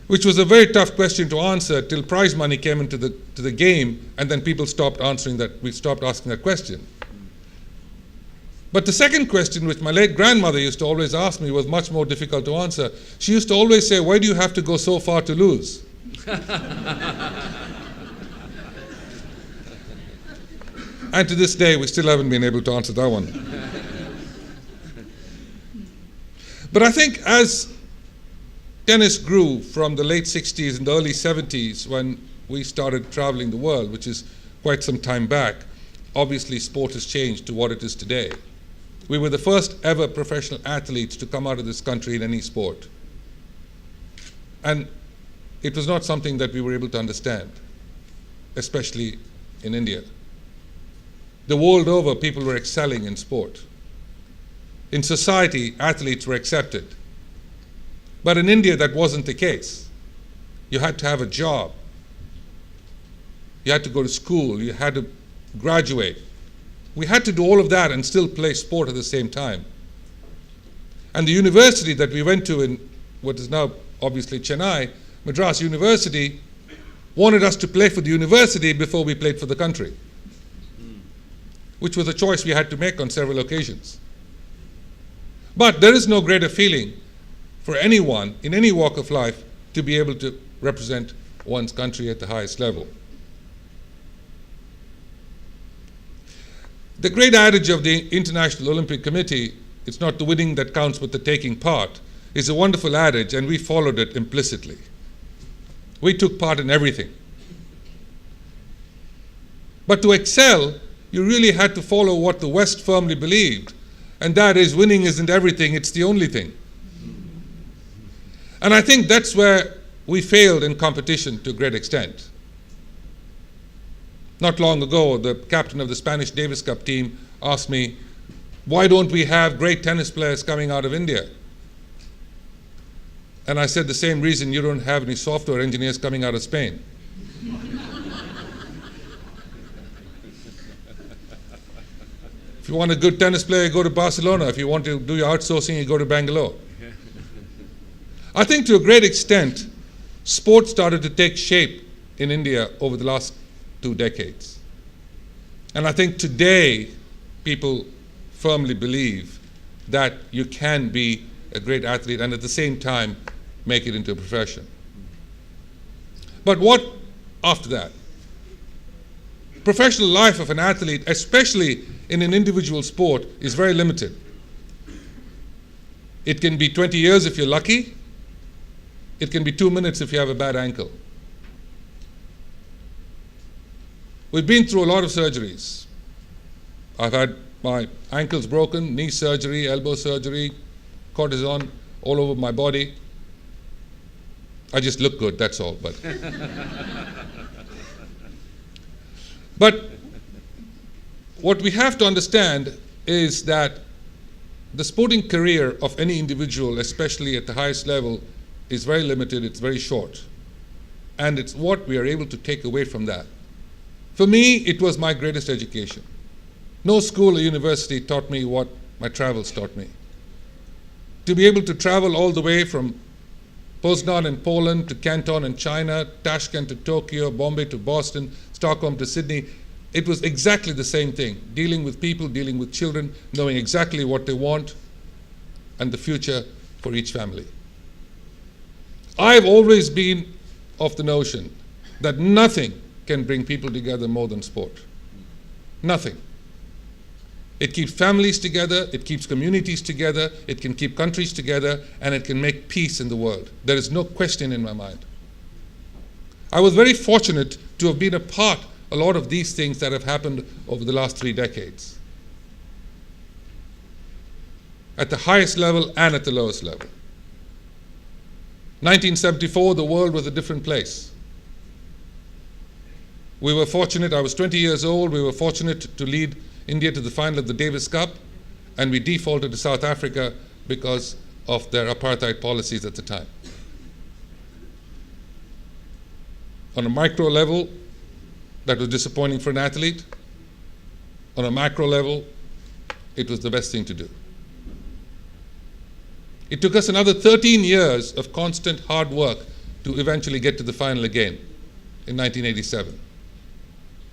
which was a very tough question to answer till prize money came into the game, and then people stopped answering that. We stopped asking that question. But the second question, which my late grandmother used to always ask me, was much more difficult to answer. She used to always say, "Why do you have to go so far to lose?" And to this day, we still haven't been able to answer that one. But I think as tennis grew from the late 60s and the early 70s, when we started traveling the world, which is quite some time back, obviously sport has changed to what it is today. We were the first ever professional athletes to come out of this country in any sport. And it was not something that we were able to understand, especially in India. The world over, people were excelling in sport. In society, athletes were accepted. But in India, that wasn't the case. You had to have a job. You had to go to school. You had to graduate. We had to do all of that and still play sport at the same time. And the university that we went to in what is now obviously Chennai, Madras University, wanted us to play for the university before we played for the country, which was a choice we had to make on several occasions. But there is no greater feeling for anyone in any walk of life to be able to represent one's country at the highest level. The great adage of the International Olympic Committee, "It's not the winning that counts but the taking part," is a wonderful adage, and we followed it implicitly. We took part in everything. But to excel, you really had to follow what the West firmly believed, and that is winning isn't everything, it's the only thing. And I think that's where we failed in competition to a great extent. Not long ago, the captain of the Spanish Davis Cup team asked me, "Why don't we have great tennis players coming out of India?" And I said, "The same reason you don't have any software engineers coming out of Spain." If you want a good tennis player, you go to Barcelona. If you want to do your outsourcing, you go to Bangalore. I think to a great extent, sport started to take shape in India over the last 2 decades. And I think today, people firmly believe that you can be a great athlete and at the same time make it into a profession. But what after that? Professional life of an athlete, especially in an individual sport, is very limited. It can be 20 years if you're lucky. It can be 2 minutes if you have a bad ankle. We've been through a lot of surgeries. I've had my ankles broken, knee surgery, elbow surgery, cortisone all over my body. I just look good, that's all. But what we have to understand is that the sporting career of any individual, especially at the highest level, is very limited, it's very short. And it's what we are able to take away from that. For me, it was my greatest education. No school or university taught me what my travels taught me. To be able to travel all the way from Poznan in Poland to Canton in China, Tashkent to Tokyo, Bombay to Boston, Stockholm to Sydney, it was exactly the same thing. Dealing with people, dealing with children, knowing exactly what they want and the future for each family. I've always been of the notion that nothing can bring people together more than sport. Nothing. It keeps families together, it keeps communities together, it can keep countries together, and it can make peace in the world. There is no question in my mind. I was very fortunate to have been a part of a lot of these things that have happened over the last 3 decades. At the highest level and at the lowest level. 1974, the world was a different place. We were fortunate, I was 20 years old, we were fortunate to lead India to the final of the Davis Cup, and we defaulted to South Africa because of their apartheid policies at the time. On a micro level, that was disappointing for an athlete. On a macro level, it was the best thing to do. It took us another 13 years of constant hard work to eventually get to the final again in 1987.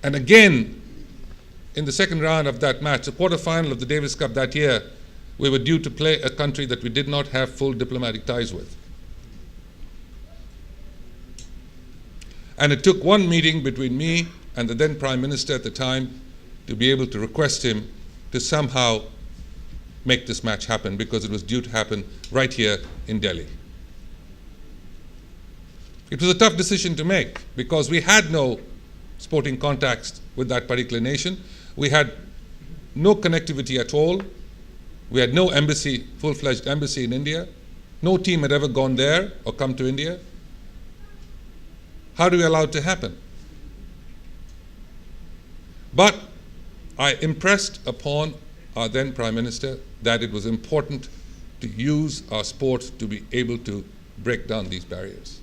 And again, in the second round of that match, the quarterfinal of the Davis Cup that year, we were due to play a country that we did not have full diplomatic ties with. And it took one meeting between me and the then Prime Minister at the time to be able to request him to somehow make this match happen, because it was due to happen right here in Delhi. It was a tough decision to make because we had no sporting contacts with that particular nation. We had no connectivity at all. We had no embassy, full-fledged embassy in India. No team had ever gone there or come to India. How do we allow it to happen? But I impressed upon our then Prime Minister that it was important to use our sport to be able to break down these barriers.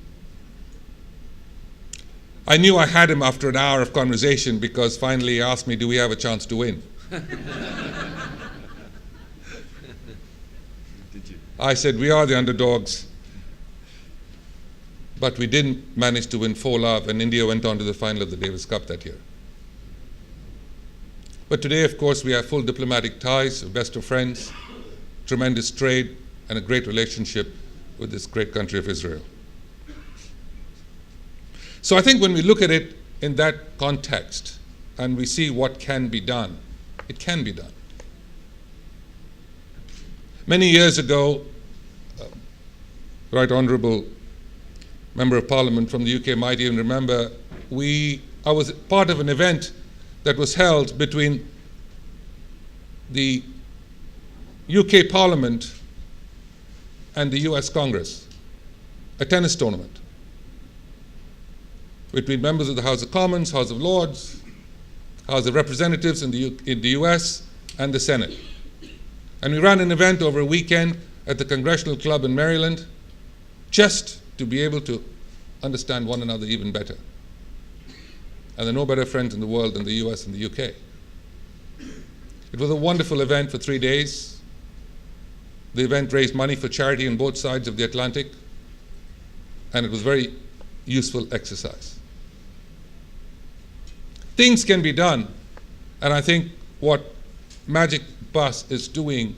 I knew I had him after an hour of conversation, because finally he asked me, do we have a chance to win? Did you? I said, we are the underdogs. But we didn't manage to win 4-love, and India went on to the final of the Davis Cup that year. But today, of course, we have full diplomatic ties, best of friends, tremendous trade, and a great relationship with this great country of Israel. So I think when we look at it in that context and we see what can be done, it can be done. Many years ago, Right Honourable Member of Parliament from the UK might even remember, I was part of an event that was held between the UK Parliament and the US Congress, a tennis tournament between members of the House of Commons, House of Lords, House of Representatives in the US, and the Senate. And we ran an event over a weekend at the Congressional Club in Maryland, just to be able to understand one another even better. And there are no better friends in the world than the US and the UK. It was a wonderful event for 3 days. The event raised money for charity on both sides of the Atlantic, and it was a very useful exercise. Things can be done, and I think what Magic Bus is doing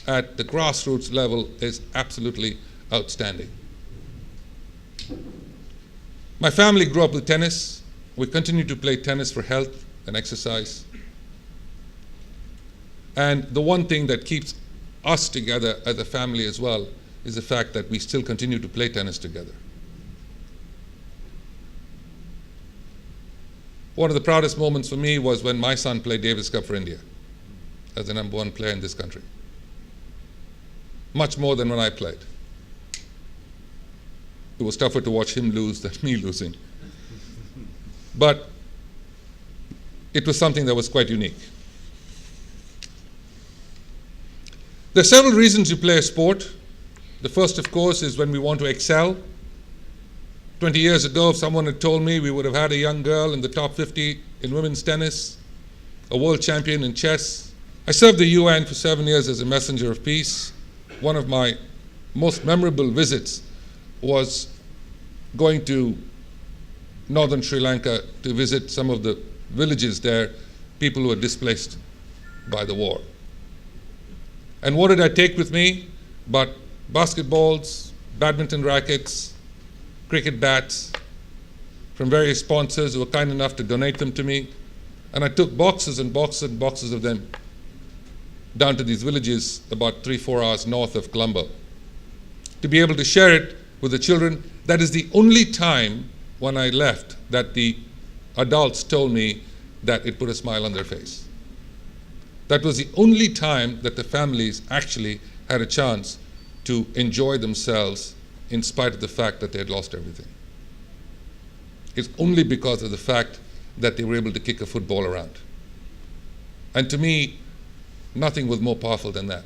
at the grassroots level is absolutely outstanding. My family grew up with tennis. We continue to play tennis for health and exercise. And the one thing that keeps us together as a family as well is the fact that we still continue to play tennis together. One of the proudest moments for me was when my son played Davis Cup for India as the #1 player in this country. Much more than when I played. It was tougher to watch him lose than me losing. But it was something that was quite unique. There are several reasons you play a sport. The first, of course, is when we want to excel. 20 years ago, if someone had told me we would have had a young girl in the top 50 in women's tennis, a world champion in chess. I served the UN for 7 years as a messenger of peace. One of my most memorable visits was going to northern Sri Lanka to visit some of the villages there, people who were displaced by the war. And what did I take with me but basketballs, badminton rackets, cricket bats from various sponsors who were kind enough to donate them to me. And I took boxes and boxes and boxes of them down to these villages about 3-4 hours north of Colombo to be able to share it with the children. That is the only time when I left that the adults told me that it put a smile on their face. That was the only time that the families actually had a chance to enjoy themselves in spite of the fact that they had lost everything. It's only because of the fact that they were able to kick a football around. And to me, nothing was more powerful than that.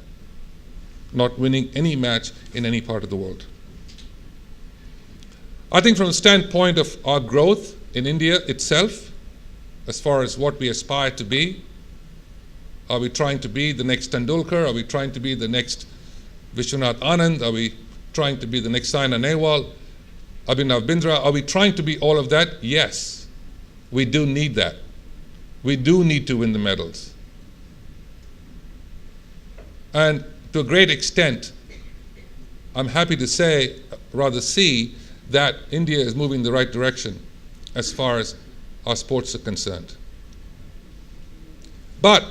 Not winning any match in any part of the world. I think from the standpoint of our growth in India itself, as far as what we aspire to be, are we trying to be the next Tendulkar? Are we trying to be the next Vishwanath Anand? Are we trying to be the next Saina Nehwal? Abhinav Bindra. Are we trying to be all of that? Yes. We do need that. We do need to win the medals. And to a great extent, I'm happy to say, rather see, that India is moving in the right direction as far as our sports are concerned. But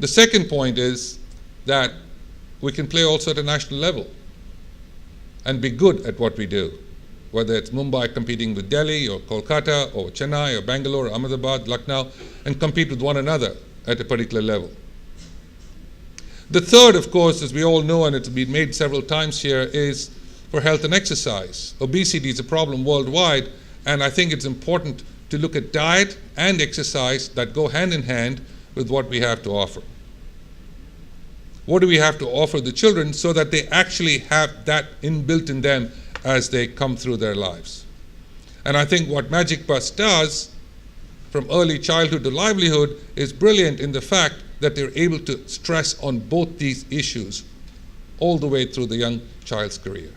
the second point is that we can play also at a national level and be good at what we do, whether it's Mumbai competing with Delhi or Kolkata or Chennai or Bangalore or Ahmedabad, Lucknow, and compete with one another at a particular level. The third, of course, as we all know, and it's been made several times here, is for health and exercise. Obesity is a problem worldwide, and I think it's important to look at diet and exercise that go hand in hand with what we have to offer. What do we have to offer the children so that they actually have that inbuilt in them as they come through their lives? And I think what Magic Bus does, from early childhood to livelihood, is brilliant in the fact that they're able to stress on both these issues all the way through the young child's career.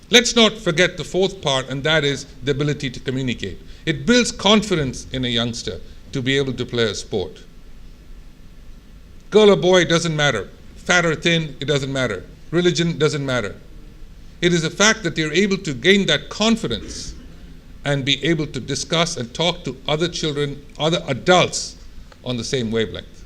Let's not forget the fourth part, and that is the ability to communicate. It builds confidence in a youngster to be able to play a sport. Girl or boy, it doesn't matter. Fat or thin, it doesn't matter. Religion doesn't matter. It is the fact that you're able to gain that confidence and be able to discuss and talk to other children, other adults on the same wavelength.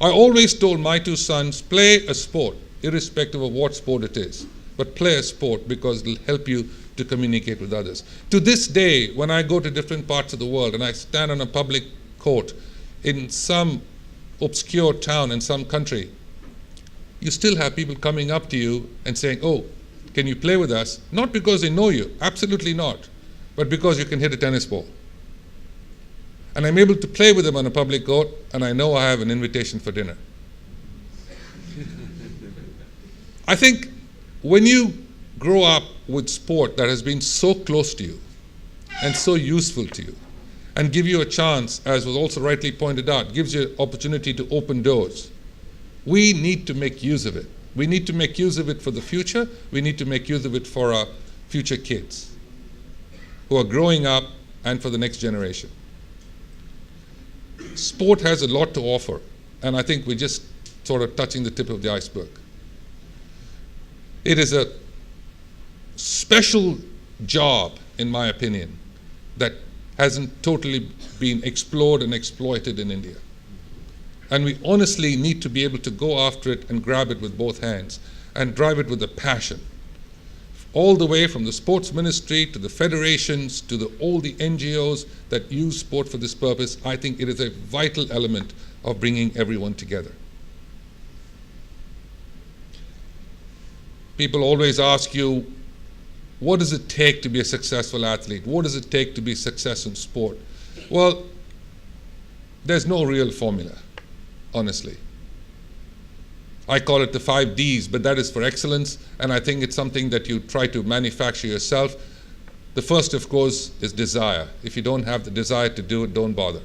I always told my two sons, play a sport, irrespective of what sport it is, but play a sport because it'll help you to communicate with others. To this day, when I go to different parts of the world and I stand on a public court in some obscure town in some country, you still have people coming up to you and saying, oh, can you play with us? Not because they know you, absolutely not, but because you can hit a tennis ball. And I'm able to play with them on a public court, and I know I have an invitation for dinner. I think when you grow up with sport that has been so close to you and so useful to you and give you a chance, as was also rightly pointed out, gives you an opportunity to open doors, we need to make use of it. We need to make use of it for the future. We need to make use of it for our future kids who are growing up and for the next generation. Sport has a lot to offer, and I think we're just sort of touching the tip of the iceberg. It is a special job, in my opinion, that hasn't totally been explored and exploited in India. And we honestly need to be able to go after it and grab it with both hands and drive it with a passion. All the way from the sports ministry to the federations to all the NGOs that use sport for this purpose, I think it is a vital element of bringing everyone together. People always ask you, what does it take to be a successful athlete? What does it take to be a success in sport? Well, there's no real formula, honestly. I call it the 5 Ds, but that is for excellence, and I think it's something that you try to manufacture yourself. The first, of course, is desire. If you don't have the desire to do it, don't bother.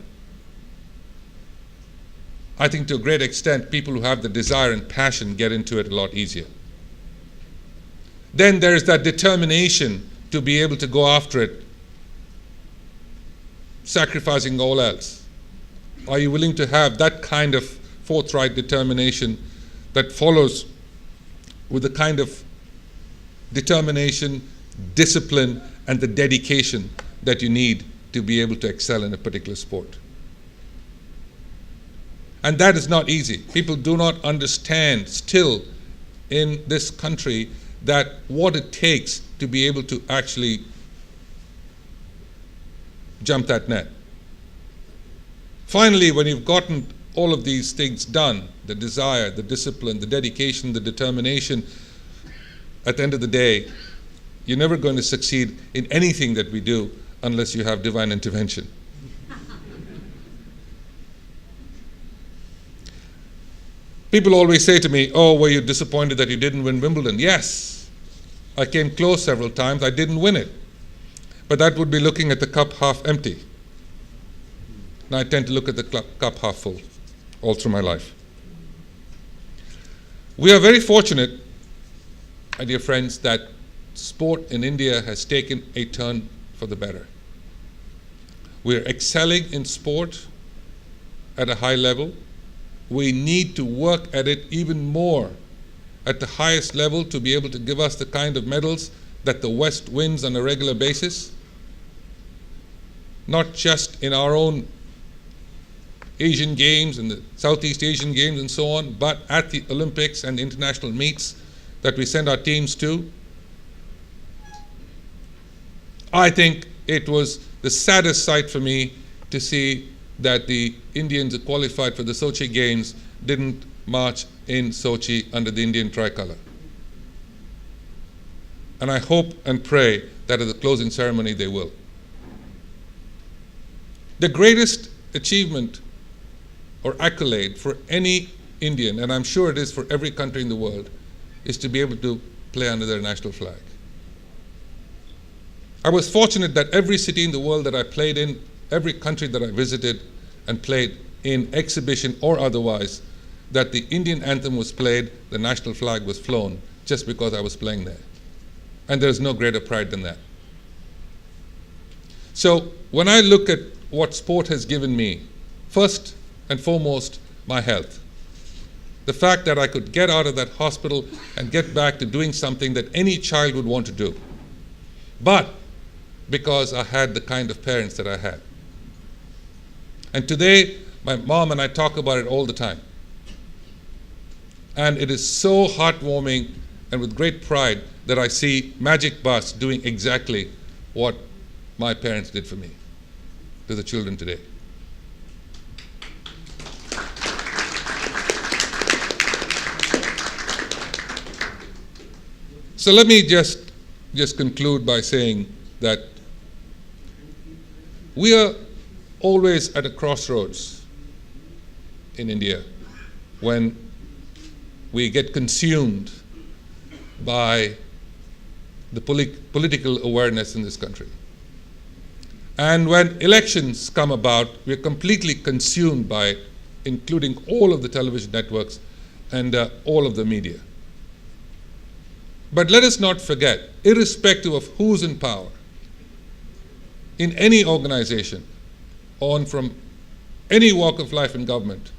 I think to a great extent, people who have the desire and passion get into it a lot easier. Then there is that determination to be able to go after it, sacrificing all else. Are you willing to have that kind of forthright determination that follows with the kind of determination, discipline, and the dedication that you need to be able to excel in a particular sport? And that is not easy. People do not understand still in this country that what it takes to be able to actually jump that net. Finally, when you've gotten all of these things done, the desire, the discipline, the dedication, the determination, at the end of the day, you're never going to succeed in anything that we do unless you have divine intervention. People always say to me, oh, were you disappointed that you didn't win Wimbledon? Yes, I came close several times. I didn't win it. But that would be looking at the cup half empty. And I tend to look at the cup half full all through my life. We are very fortunate my dear friends, that sport in India has taken a turn for the better. We're excelling in sport at a high level. We need to work at it even more at the highest level to be able to give us the kind of medals that the West wins on a regular basis, not just in our own Asian Games and the Southeast Asian Games and so on, but at the Olympics and international meets that we send our teams to. I think it was the saddest sight for me to see that the Indians who qualified for the Sochi Games didn't march in Sochi under the Indian tricolor. And I hope and pray that at the closing ceremony they will. The greatest achievement or accolade for any Indian, and I'm sure it is for every country in the world, is to be able to play under their national flag. I was fortunate that every city in the world that I played in, every country that I visited and played in, exhibition or otherwise, that the Indian anthem was played, the national flag was flown, just because I was playing there. And there's no greater pride than that. So when I look at what sport has given me, first and foremost, my health. The fact that I could get out of that hospital and get back to doing something that any child would want to do. But because I had the kind of parents that I had. And today, my mom and I talk about it all the time. And it is so heartwarming and with great pride that I see Magic Bus doing exactly what my parents did for me, to the children today. So let me just conclude by saying that we are always at a crossroads in India when we get consumed by the political awareness in this country. And when elections come about, we are completely consumed by it, including all of the television networks and all of the media. But let us not forget, irrespective of who's in power, in any organization, on from any walk of life in government,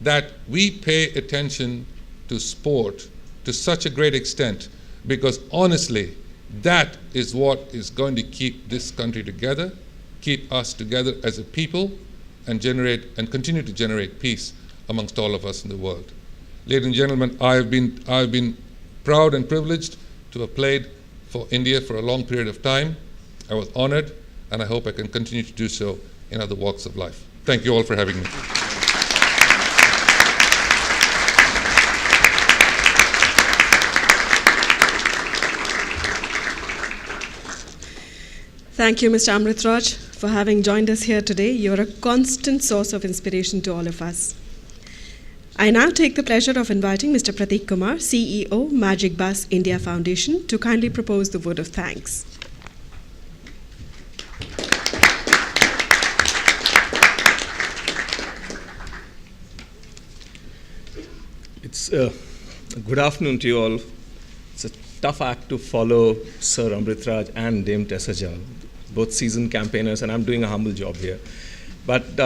that we pay attention to sport to such a great extent, because honestly, that is what is going to keep this country together, keep us together as a people, and generate and continue to generate peace amongst all of us in the world. Ladies and gentlemen, I've been proud and privileged to have played for India for a long period of time. I was honored, and I hope I can continue to do so in other walks of life. Thank you all for having me. Thank you, Mr. Amritraj, for having joined us here today. You're a constant source of inspiration to all of us. I now take the pleasure of inviting Mr. Prateek Kumar, CEO, Magic Bus India Foundation, to kindly propose the vote of thanks. It's good afternoon to you all. It's a tough act to follow Sir Amritraj and Dame Tessaja, both seasoned campaigners, and I'm doing a humble job here. But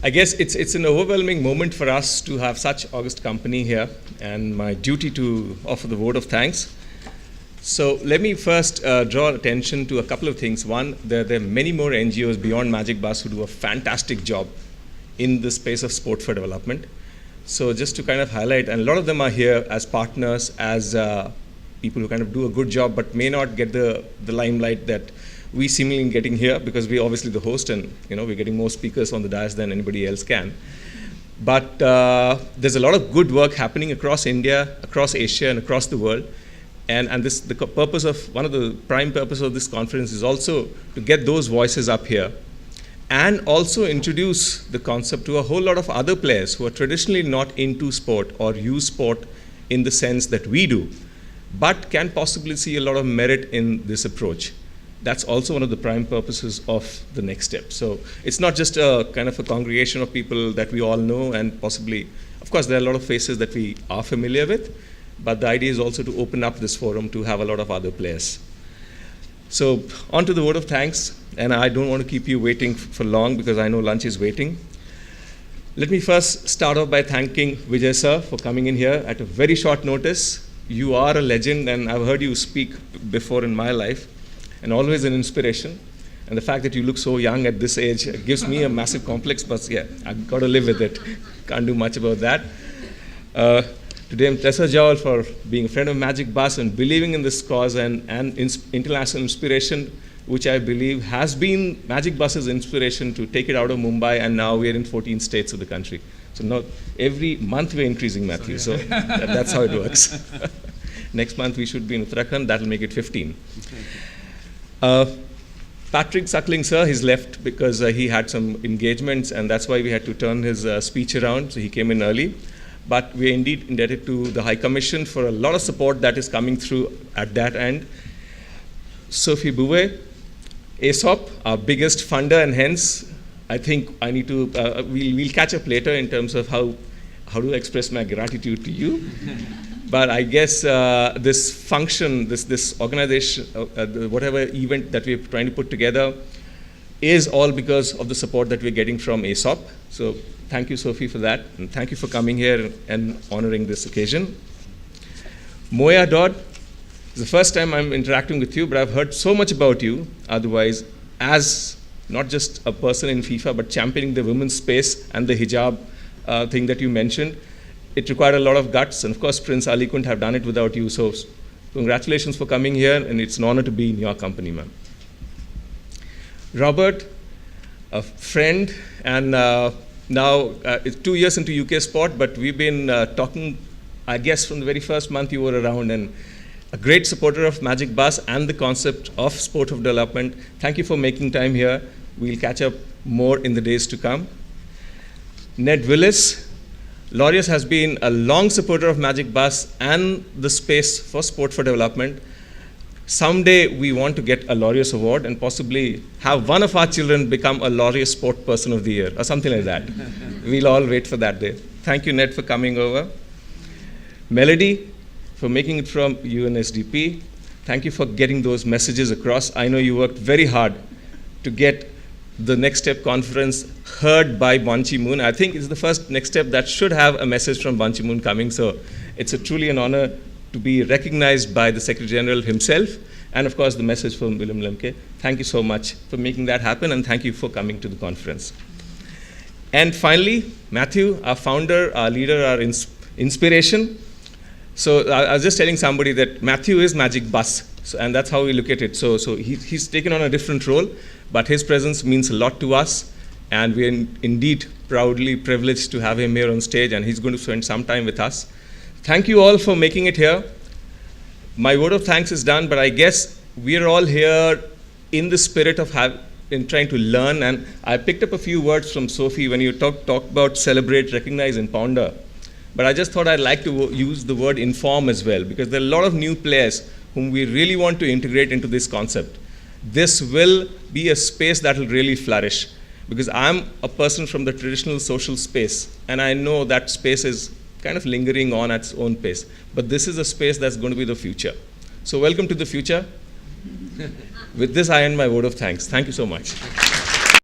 I guess it's an overwhelming moment for us to have such august company here, and my duty to offer the vote of thanks. So let me first draw attention to a couple of things. One, there are many more NGOs beyond Magic Bus who do a fantastic job in the space of sport for development. So just to kind of highlight, and a lot of them are here as partners, as people who kind of do a good job but may not get the limelight that we seemingly getting here, because we're obviously the host, and we're getting more speakers on the dais than anybody else can. But there's a lot of good work happening across India, across Asia, and across the world. And one of the prime purpose of this conference is also to get those voices up here, and also introduce the concept to a whole lot of other players who are traditionally not into sport or use sport in the sense that we do, but can possibly see a lot of merit in this approach. That's also one of the prime purposes of the next step. So it's not just a kind of a congregation of people that we all know, and possibly, of course, there are a lot of faces that we are familiar with, but the idea is also to open up this forum to have a lot of other players. So on to the vote of thanks, and I don't want to keep you waiting for long because I know lunch is waiting. Let me first start off by thanking Vijay sir for coming in here at a very short notice. You are a legend, and I've heard you speak before in my life, and always an inspiration. And the fact that you look so young at this age gives me a massive complex, but yeah, I've got to live with it. Can't do much about that. To Dame Tessa Jowell for being a friend of Magic Bus and believing in this cause and international inspiration, which I believe has been Magic Bus's inspiration to take it out of Mumbai, and now we're in 14 states of the country. So now every month we're increasing, Matthew. So that's how it works. Next month we should be in Uttarakhand. That'll make it 15. Patrick Suckling, sir, he's left because he had some engagements, and that's why we had to turn his speech around, so he came in early. But we're indeed indebted to the High Commission for a lot of support that is coming through at that end. Sophie Bouvet, ASOP, our biggest funder, and hence, I think I need to, we'll catch up later in terms of how to express my gratitude to you. But I guess this function, this organization, whatever event that we're trying to put together is all because of the support that we're getting from ASOP. So thank you, Sophie, for that. And thank you for coming here and honoring this occasion. Moya Dodd, it's the first time I'm interacting with you, but I've heard so much about you otherwise as not just a person in FIFA, but championing the women's space and the hijab thing that you mentioned. It required a lot of guts, and of course, Prince Ali couldn't have done it without you. So congratulations for coming here, and it's an honor to be in your company, ma'am. Robert, a friend, and now it's 2 years into UK Sport, but we've been talking, I guess, from the very first month you were around, and a great supporter of Magic Bus and the concept of sport of development. Thank you for making time here. We'll catch up more in the days to come. Ned Willis, Laureus has been a long supporter of Magic Bus and the space for sport for development. Someday we want to get a Laureus Award and possibly have one of our children become a Laureus Sport Person of the Year or something like that. We'll all wait for that day. Thank you, Ned, for coming over. Melody, for making it from UNSDP. Thank you for getting those messages across. I know you worked very hard to get the Next Step conference heard by Ban Ki-moon. I think it's the first Next Step that should have a message from Ban Ki-moon coming. So it's truly an honor to be recognized by the Secretary General himself, and of course the message from William Lemke. Thank you so much for making that happen, and thank you for coming to the conference. And finally, Matthew, our founder, our leader, our inspiration. So I was just telling somebody that Matthew is Magic Bus, and that's how we look at it. So he's taken on a different role, but his presence means a lot to us, and we're indeed proudly privileged to have him here on stage, and he's going to spend some time with us. Thank you all for making it here. My vote of thanks is done, but I guess we're all here in the spirit of trying to learn, and I picked up a few words from Sophie when you talk about celebrate, recognize, and ponder. But I just thought I'd like to use the word inform as well, because there are a lot of new players whom we really want to integrate into this concept. This will be a space that will really flourish, because I'm a person from the traditional social space, and I know that space is kind of lingering on at its own pace. But this is a space that's going to be the future. So welcome to the future. With this, I end my vote of thanks. Thank you so much.